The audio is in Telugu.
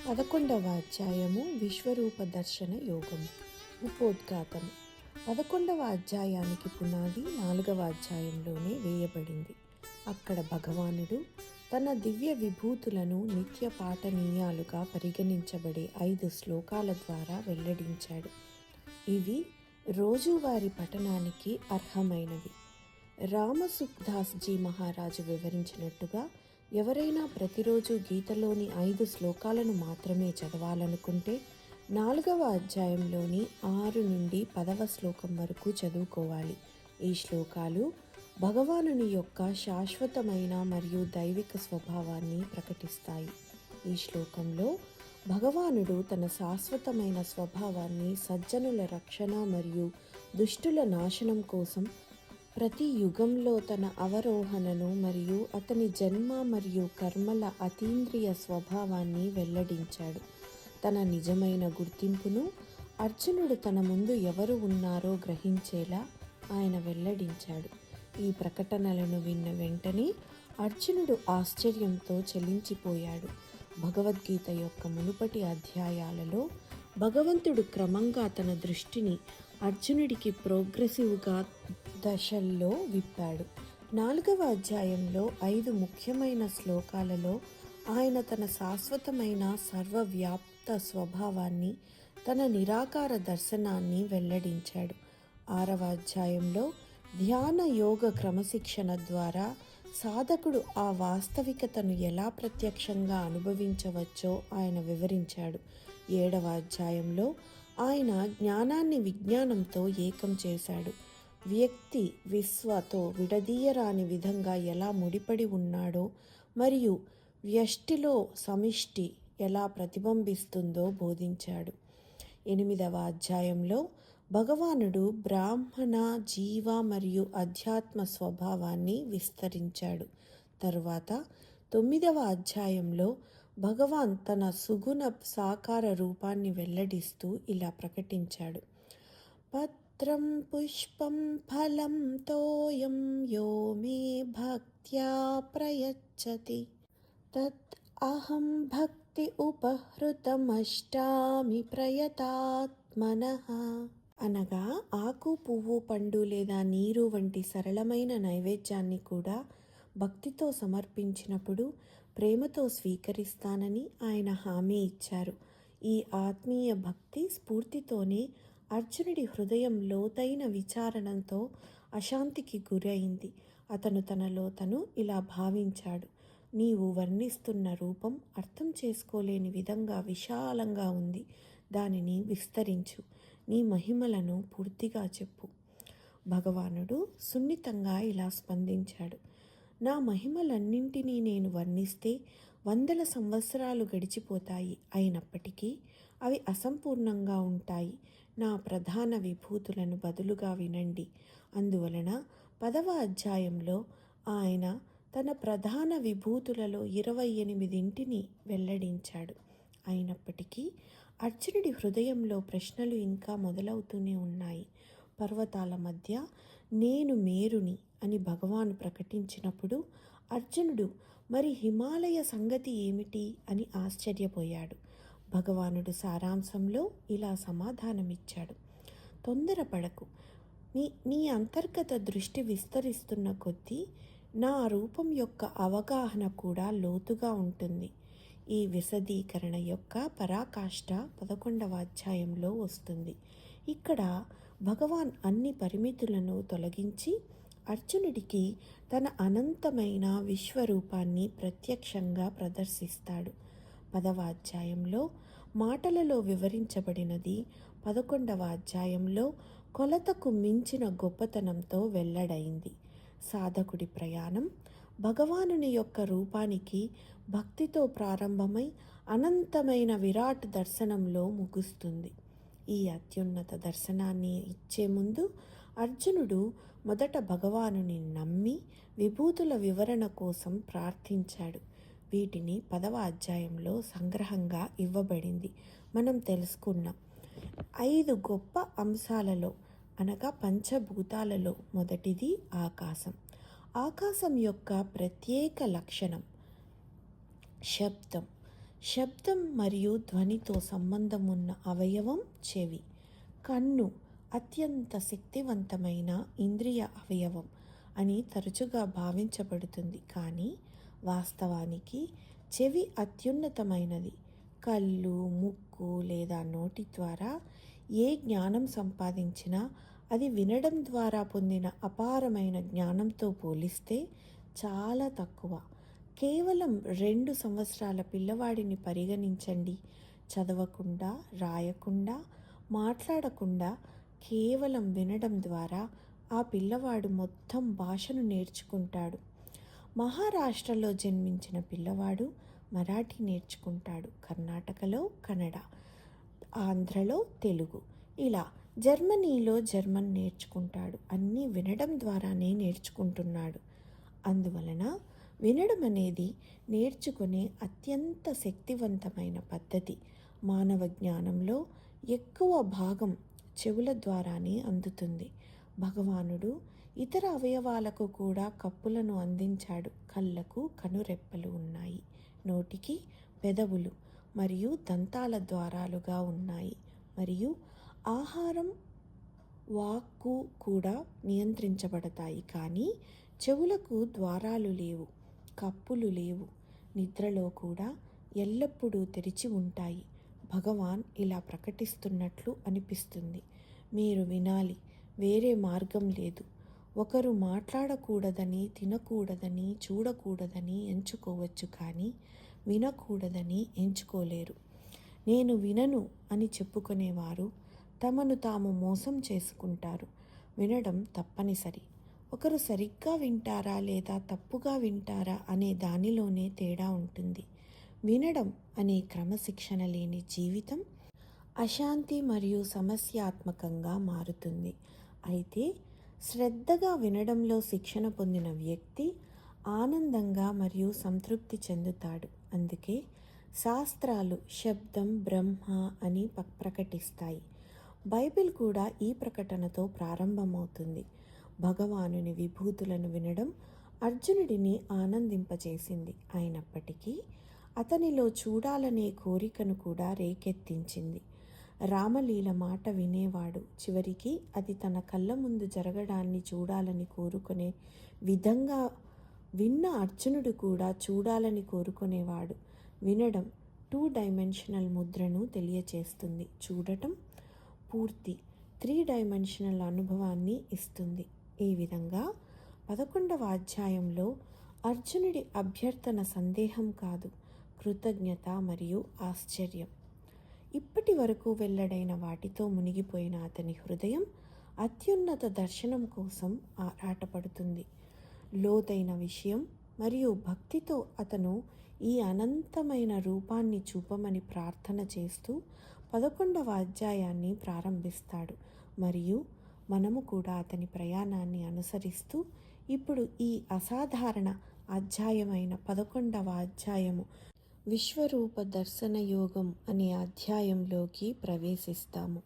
11వ అధ్యాయము విశ్వరూప దర్శన యోగం ఉపోద్ఘాతం. 11వ అధ్యాయానికి పునాది 4వ అధ్యాయంలోనే వేయబడింది. అక్కడ భగవానుడు తన దివ్య విభూతులను నిత్య పాఠనీయాలుగా పరిగణించబడే 5 శ్లోకాల ద్వారా వెల్లడించాడు. ఇవి రోజువారీ పఠనానికి అర్హమైనవి. రామసుఖ్దాస్జీ మహారాజు వివరించినట్టుగా ఎవరైనా ప్రతిరోజు గీతలోని 5 శ్లోకాలను మాత్రమే చదవాలనుకుంటే 4వ అధ్యాయంలోని 6 నుండి 10వ శ్లోకం వరకు చదువుకోవాలి. ఈ శ్లోకాలు భగవానుని యొక్క శాశ్వతమైన మరియు దైవిక స్వభావాన్ని ప్రకటిస్తాయి. ఈ శ్లోకంలో భగవానుడు తన శాశ్వతమైన స్వభావాన్ని సజ్జనుల రక్షణ మరియు దుష్టుల నాశనం కోసం ప్రతి యుగంలో తన అవరోహణను మరియు అతని జన్మ మరియు కర్మల అతీంద్రియ స్వభావాన్ని వెల్లడించాడు. తన నిజమైన గుర్తింపును అర్జునుడు తన ముందు ఎవరు ఉన్నారో గ్రహించేలా ఆయన వెల్లడించాడు. ఈ ప్రకటనలను విన్న వెంటనే అర్జునుడు ఆశ్చర్యంతో చలించిపోయాడు. భగవద్గీత యొక్క మునుపటి అధ్యాయాలలో భగవంతుడు క్రమంగా తన దృష్టిని అర్జునుడికి ప్రోగ్రెసివ్గా దశల్లో విప్పాడు. 4వ అధ్యాయంలో 5 ముఖ్యమైన శ్లోకాలలో ఆయన తన శాశ్వతమైన సర్వవ్యాప్త స్వభావాన్ని, తన నిరాకార దర్శనాన్ని వెల్లడించాడు. 6వ అధ్యాయంలో ధ్యాన యోగ క్రమశిక్షణ ద్వారా సాధకుడు ఆ వాస్తవికతను ఎలా ప్రత్యక్షంగా అనుభవించవచ్చో ఆయన వివరించాడు. 7వ అధ్యాయంలో ఆయన జ్ఞానాన్ని విజ్ఞానంతో ఏకం చేశాడు. వ్యక్తి విశ్వతో విడదీయరాని విధంగా ఎలా ముడిపడి ఉన్నాడో మరియు వ్యష్టిలో సమిష్టి ఎలా ప్రతిబింబిస్తుందో బోధించాడు. 8వ అధ్యాయంలో భగవానుడు బ్రాహ్మణ, జీవ మరియు అధ్యాత్మ స్వభావాన్ని విస్తరించాడు. తరువాత 9వ అధ్యాయంలో భగవాన్ తన సుగుణ సాకార రూపాన్ని వెల్లడిస్తూ ఇలా ప్రకటించాడు: పత్రం పుష్పం ఫలం తోయం యో మే భక్త్యా ప్రయచ్చతి తత్ అహం భక్తి ఉపహృతమష్టామి ప్రయతాత్మనః. అనగా ఆకు, పువ్వు, పండు లేదా నీరు వంటి సరళమైన నైవేద్యాన్ని కూడా భక్తితో సమర్పించినప్పుడు ప్రేమతో స్వీకరిస్తానని ఆయన హామీ ఇచ్చారు. ఈ ఆత్మీయ భక్తి స్ఫూర్తితోనే అర్జునుడి హృదయం లోతైన విచారణతో అశాంతికి గురైంది. అతను తనలో తను ఇలా భావించాడు: నీవు వర్ణిస్తున్న రూపం అర్థం చేసుకోలేని విధంగా విశాలంగా ఉంది. దానిని విస్తరించు. నీ మహిమలను పూర్తిగా చెప్పు. భగవానుడు సున్నితంగా ఇలా స్పందించాడు: నా మహిమలన్నింటినీ నేను వర్ణిస్తే 100 సంవత్సరాలు గడిచిపోతాయి. అయినప్పటికీ అవి అసంపూర్ణంగా ఉంటాయి. నా ప్రధాన విభూతులను బదులుగా వినండి. అందువలన 10వ అధ్యాయంలో ఆయన తన ప్రధాన విభూతులలో 28ంటిని వెల్లడించాడు. అయినప్పటికీ అర్జునుడి హృదయంలో ప్రశ్నలు ఇంకా మొదలవుతూనే ఉన్నాయి. పర్వతాల మధ్య నేను మేరుని అని భగవాను ప్రకటించినప్పుడు అర్జునుడు మరి హిమాలయ సంగతి ఏమిటి అని ఆశ్చర్యపోయాడు. భగవానుడు సారాంశంలో ఇలా సమాధానమిచ్చాడు: తొందరపడకు. నీ అంతర్గత దృష్టి విస్తరిస్తున్న కొద్దీ నా రూపం యొక్క అవగాహన కూడా లోతుగా ఉంటుంది. ఈ విశదీకరణ యొక్క పరాకాష్ఠ 11వ అధ్యాయంలో వస్తుంది. ఇక్కడ భగవాన్ అన్ని పరిమితులను తొలగించి అర్జునుడికి తన అనంతమైన విశ్వరూపాన్ని ప్రత్యక్షంగా ప్రదర్శిస్తాడు. 10వ అధ్యాయంలో మాటలలో వివరించబడినది 11వ అధ్యాయంలో కొలతకు మించిన గొప్పతనంతో వెల్లడైంది. సాధకుడి ప్రయాణం భగవానుని యొక్క రూపానికి భక్తితో ప్రారంభమై అనంతమైన విరాట్ దర్శనంలో ముగుస్తుంది. ఈ అత్యున్నత దర్శనాన్ని ఇచ్చే ముందు అర్జునుడు మొదట భగవానుని నమ్మి విభూతుల వివరణ కోసం ప్రార్థించాడు. వీటిని 10వ అధ్యాయంలో సంగ్రహంగా ఇవ్వబడింది. మనం తెలుసుకున్నాం. 5 గొప్ప అంశాలలో అనగా పంచభూతాలలో మొదటిది ఆకాశం. ఆకాశం యొక్క ప్రత్యేక లక్షణం శబ్దం. శబ్దం మరియు ధ్వనితో సంబంధం ఉన్న అవయవం చెవి. కన్ను అత్యంత శక్తివంతమైన ఇంద్రియ అవయవం అని తరచుగా భావించబడుతుంది, కానీ వాస్తవానికి చెవి అత్యున్నతమైనది. కళ్ళు, ముక్కు లేదా నోటి ద్వారా ఏ జ్ఞానం సంపాదించినా అది వినడం ద్వారా పొందిన అపారమైన జ్ఞానంతో పోలిస్తే చాలా తక్కువ. కేవలం 2 సంవత్సరాల పిల్లవాడిని పరిగణించండి. చదవకుండా, రాయకుండా, మాట్లాడకుండా కేవలం వినడం ద్వారా ఆ పిల్లవాడు మొత్తం భాషను నేర్చుకుంటాడు. మహారాష్ట్రలో జన్మించిన పిల్లవాడు మరాఠీ నేర్చుకుంటాడు, కర్ణాటకలో కన్నడ, ఆంధ్రలో తెలుగు, ఇలా జర్మనీలో జర్మన్ నేర్చుకుంటాడు. అన్నీ వినడం ద్వారానే నేర్చుకుంటున్నాడు. అందువలన వినడం అనేది నేర్చుకునే అత్యంత శక్తివంతమైన పద్ధతి. మానవ జ్ఞానంలో ఎక్కువ భాగం చెవుల ద్వారానే అందుతుంది. భగవానుడు ఇతర అవయవాలకు కూడా కప్పులను అందించాడు. కళ్ళకు కనురెప్పలు ఉన్నాయి, నోటికి పెదవులు మరియు దంతాల ద్వారాలుగా ఉన్నాయి, మరియు ఆహారం, వాక్కు కూడా నియంత్రించబడతాయి. కానీ చెవులకు ద్వారాలు లేవు, కప్పులు లేవు. నిద్రలో కూడా ఎల్లప్పుడూ తెరిచి ఉంటాయి. భగవాన్ ఇలా ప్రకటిస్తున్నట్లు అనిపిస్తుంది: మీరు వినాలి, వేరే మార్గం లేదు. ఒకరు మాట్లాడకూడదని, తినకూడదని, చూడకూడదని ఎంచుకోవచ్చు, కానీ వినకూడదని ఎంచుకోలేరు. నేను వినను అని చెప్పుకునేవారు తమను తాము మోసం చేసుకుంటారు. వినడం తప్పనిసరి. ఒకరు సరిగ్గా వింటారా లేదా తప్పుగా వింటారా అనే దానిలోనే తేడా ఉంటుంది. వినడం అనే క్రమశిక్షణ లేని జీవితం అశాంతి మరియు సమస్యాత్మకంగా మారుతుంది. అయితే శ్రద్ధగా వినడంలో శిక్షణ పొందిన వ్యక్తి ఆనందంగా మరియు సంతృప్తి చెందుతాడు. అందుకే శాస్త్రాలు శబ్దం బ్రహ్మ అని ప్రకటిస్తాయి. బైబిల్ కూడా ఈ ప్రకటనతో ప్రారంభమవుతుంది. భగవానుని విభూతులను వినడం అర్జునుడిని ఆనందింపచేసింది. అయినప్పటికీ అతనిలో చూడాలనే కోరికను కూడా రేకెత్తించింది. రామలీల మాట వినేవాడు చివరికి అది తన కళ్ళ ముందు జరగడాన్ని చూడాలని కోరుకునే విధంగా విన్న అర్జునుడు కూడా చూడాలని కోరుకునేవాడు. వినడం 2 డైమెన్షనల్ ముద్రను తెలియచేస్తుంది. చూడటం పూర్తి 3 డైమెన్షనల్ అనుభవాన్ని ఇస్తుంది. ఈ విధంగా 11వ అధ్యాయంలో అర్జునుడి అభ్యర్థన సందేహం కాదు, కృతజ్ఞత మరియు ఆశ్చర్యం. ఇప్పటి వరకు వెల్లడైన వాటితో మునిగిపోయిన అతని హృదయం అత్యున్నత దర్శనం కోసం ఆరాటపడుతుంది. లోతైన విషయం మరియు భక్తితో అతను ఈ అనంతమైన రూపాన్ని చూపమని ప్రార్థన చేస్తూ 11వ అధ్యాయాన్ని ప్రారంభిస్తాడు. మరియు మనము కూడా అతని ప్రయాణాన్ని అనుసరిస్తూ ఇప్పుడు ఈ అసాధారణ అధ్యాయమైన 11వ అధ్యాయము విశ్వరూప దర్శన యోగం అనే అధ్యాయంలోకి ప్రవేశిస్తాము.